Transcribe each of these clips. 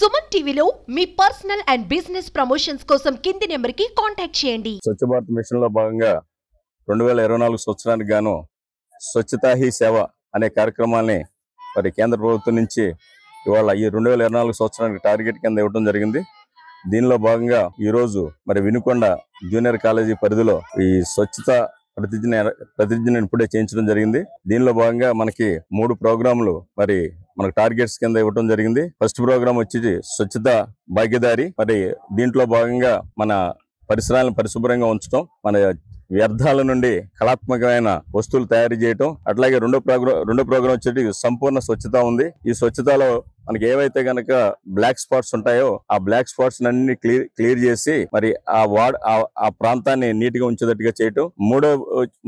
సుమన్ టీవీలో మీ personal and business promotions కోసం కింది నెంబర్కి కాంటాక్ట్ చేయండి. స్వచ్ఛ భారత్ మిషన్ లో భాగంగా 2024 సంవత్సరానికి గాను స్వచ్ఛతా హీ సేవ అనే కార్యక్రమాన్ని మరి కేంద్ర ప్రభుత్వం నుంచి ఇవాళ ఈ 2024 సంవత్సరానికి టార్గెట్ కింద ఇవ్వడం జరిగింది. దీనిలో భాగంగా ఈ రోజు మరి వినుకొండ జూనియర్ కాలేజీ పరిధిలో ఈ స్వచ్ఛత ప్రతిజ్ఞ ఇప్పుడే చేయించడం జరిగింది. దీనిలో భాగంగా మనకి 3 ప్రోగ్రాంలు మరి మనకు టార్గెట్స్ కింద ఇవ్వడం జరిగింది. ఫస్ట్ ప్రోగ్రామ్ వచ్చి స్వచ్ఛత భాగ్యదారి. మరి దీంట్లో భాగంగా మన పరిసరాలను పరిశుభ్రంగా ఉంచడం, మన వ్యర్థాల నుండి కళాత్మకమైన వస్తువులు తయారు చేయటం. అట్లాగే రెండో ప్రోగ్రాం వచ్చేటి సంపూర్ణ స్వచ్ఛత ఉంది. ఈ స్వచ్ఛతలో మనకి ఏవైతే గనక బ్లాక్ స్పాట్స్ ఉంటాయో ఆ బ్లాక్ స్పాట్స్ అన్ని క్లియర్ చేసి మరి ఆ ప్రాంతాన్ని నీట్ గా ఉంచేటట్టుగా చేయటం.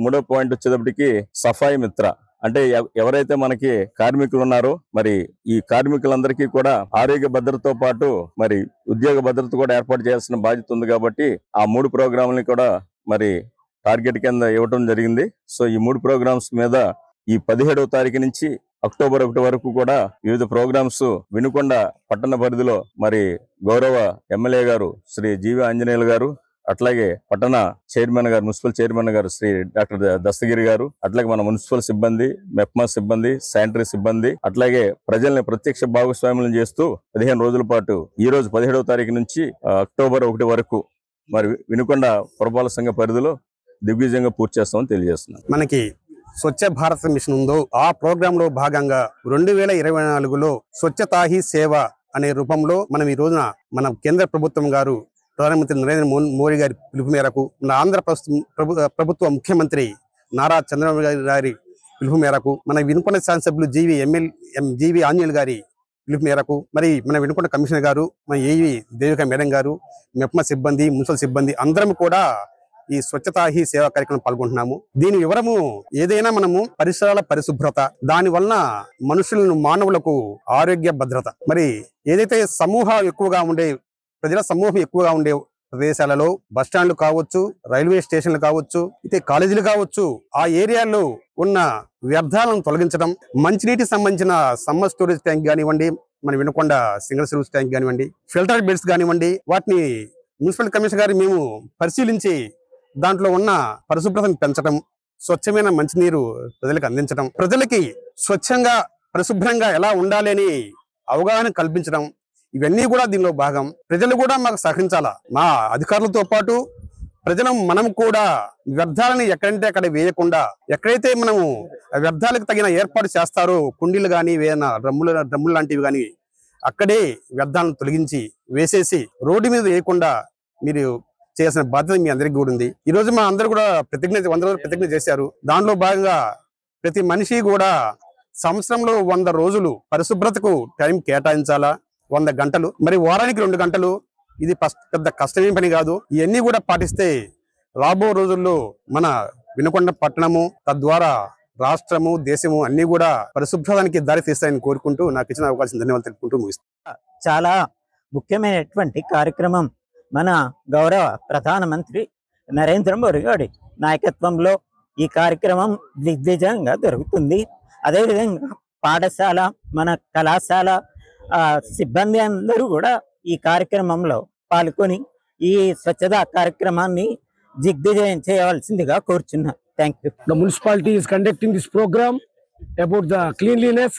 మూడో పాయింట్ వచ్చేటప్పటికి సఫాయి మిత్ర, అంటే ఎవరైతే మనకి కార్మికులు ఉన్నారో మరి ఈ కార్మికులందరికీ కూడా ఆరోగ్య భద్రతతో పాటు మరి ఉద్యోగ భద్రత కూడా ఏర్పాటు చేయాల్సిన బాధ్యత ఉంది. కాబట్టి ఆ 3 ప్రోగ్రాంలని కూడా మరి టార్గెట్ కింద ఇవ్వటం జరిగింది. సో ఈ 3 ప్రోగ్రామ్స్ మీద ఈ 17వ తారీఖు నుంచి అక్టోబర్ 1 వరకు కూడా వివిధ ప్రోగ్రామ్స్ వినుకొండ పట్టణ పరిధిలో మరి గౌరవ ఎమ్మెల్యే గారు శ్రీ జీవి ఆంజనేయులు గారు, అట్లాగే పట్టణ చైర్మన్ గారు, మున్సిపల్ చైర్మన్ గారు శ్రీ డాక్టర్ దస్తగిరి గారు, అట్లాగే మన మున్సిపల్ సిబ్బంది, మెప్మా సిబ్బంది, శానిటరీ సిబ్బంది, అట్లాగే ప్రజల్ని ప్రత్యక్ష భాగస్వామ్యం చేస్తూ 15 రోజుల పాటు ఈ రోజు 17వ తారీఖు నుంచి అక్టోబర్ 1 వరకు మరి వినుకొండ పురపాలక సంఘ పరిధిలో దిగ్విజయంగా పూర్తి చేస్తామని తెలియజేస్తున్నాం. మనకి స్వచ్ఛ భారత్ మిషన్ ఉందో ఆ ప్రోగ్రామ్ లో భాగంగా 2024లో స్వచ్ఛతా హీ సేవ అనే రూపంలో మనం ఈ రోజున మన కేంద్ర ప్రభుత్వం గారు ప్రధానమంత్రి నరేంద్ర మోడీ గారి పిలుపు మేరకు, మన ఆంధ్ర ప్రభుత్వ ముఖ్యమంత్రి నారా చంద్రబాబు గారి పిలుపు మేరకు, మన వినుకొండ శాసనసభ్యులు జీవి ఆంజనేయులు గారి పిలుపు మేరకు మరి మన వినుకొండ కమిషనర్ గారు, మన ఏవి దేవిక మేడం గారు, మెప్మా సిబ్బంది, మున్సిపల్ సిబ్బంది అందరం కూడా ఈ స్వచ్ఛతా హీ సేవా కార్యక్రమం పాల్గొంటున్నాము. దీని వివరము ఏదైనా మనము పరిసరాల పరిశుభ్రత, దాని వలన మానవులకు ఆరోగ్య భద్రత, మరి ఏదైతే ప్రజల సమూహం ఎక్కువగా ఉండే ప్రదేశాలలో బస్టాండ్లు కావచ్చు, రైల్వే స్టేషన్లు కావచ్చు, అయితే కాలేజీలు కావచ్చు, ఆ ఏరియాలో ఉన్న వ్యర్థాలను తొలగించడం, మంచినీటికి సంబంధించిన సమ్మర్ స్టోరేజ్ ట్యాంక్ కానివ్వండి, మన వినుకొండ సింగిల్ సర్వీస్ ట్యాంక్ కానివ్వండి, ఫిల్టర్ బెడ్స్ కానివ్వండి, వాటిని మున్సిపల్ కమిషనర్ గారు మేము పరిశీలించి దాంట్లో ఉన్న పరిశుభ్రతను పెంచడం, స్వచ్ఛమైన మంచినీరు ప్రజలకు అందించడం, ప్రజలకి స్వచ్ఛంగా పరిశుభ్రంగా ఎలా ఉండాలి అని అవగాహన కల్పించడం, ఇవన్నీ కూడా దీనిలో భాగం. ప్రజలు కూడా మాకు సహకరించాలా. మా అధికారులతో పాటు మనం కూడా వ్యర్థాలని ఎక్కడంటే అక్కడ వేయకుండా, ఎక్కడైతే మనము వ్యర్థాలకు తగిన ఏర్పాటు చేస్తారో కుండీలు కానీ ఏదైనా డ్రమ్ములు లాంటివి కానీ అక్కడే వ్యర్థాలను తొలగించి వేసేసి రోడ్డు మీద వేయకుండా మీరు చేయాల్సిన బాధ్యత మీ అందరికీ కూడా ఉంది. ఈ రోజు మా అందరూ కూడా 100 రోజులు ప్రతిజ్ఞ చేశారు. దానిలో భాగంగా ప్రతి మనిషి కూడా సంవత్సరంలో 100 రోజులు పరిశుభ్రతకు టైం కేటాయించాలా, 100 గంటలు, మరి వారానికి 2 గంటలు. ఇది పెద్ద కష్టమేం పని కాదు. ఇవన్నీ కూడా పాటిస్తే రాబో రోజుల్లో మన వినుకొండ పట్టణము, తద్వారా రాష్ట్రము, దేశము అన్ని కూడా పరిశుభ్రానికి దారి తీస్తాయని కోరుకుంటూ నాకు ఇచ్చిన అవకాశం ధన్యవాదాలు తెలుపుకుంటూ ముగిస్తాను. చాలా ముఖ్యమైనటువంటి కార్యక్రమం మన గౌరవ ప్రధానమంత్రి నరేంద్ర మోడీ గారి నాయకత్వంలో ఈ కార్యక్రమం దిగ్విజయంగా జరుగుతుంది. అదేవిధంగా పాఠశాల, మన కళాశాల సిబ్బంది అందరూ కూడా ఈ కార్యక్రమంలో పాల్గొని ఈ స్వచ్ఛతా కార్యక్రమాన్ని దిగ్విజయం చేయవలసిందిగా కోరుచున్నా. Thank you. The municipality is conducting this program about the cleanliness.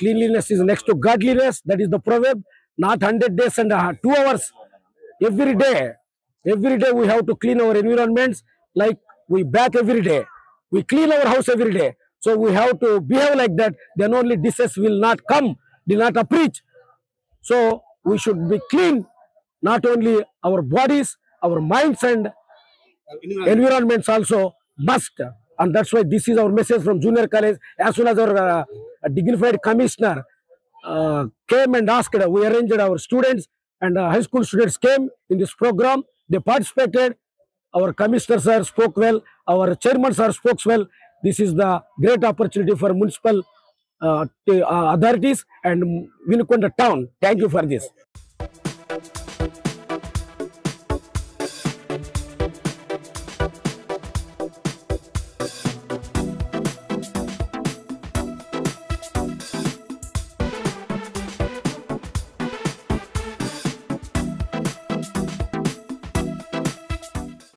Cleanliness is next to godliness. That is the proverb. Not 100 days and 2 hours. Every day we have to clean our environments. Like we bath every day, we clean our house every day. So we have to behave like that. Then only disease will not approach. So we should be clean, not only our bodies, our minds and environments also must. And that's why this is our message from junior college. As soon as our dignified commissioner came and asked, we arranged our students and high school students came in this program. They participated. Our commissioner sir spoke well. Our chairman sir spoke well. This is the great opportunity for municipal authorities and Vinukonda town. Thank you for this.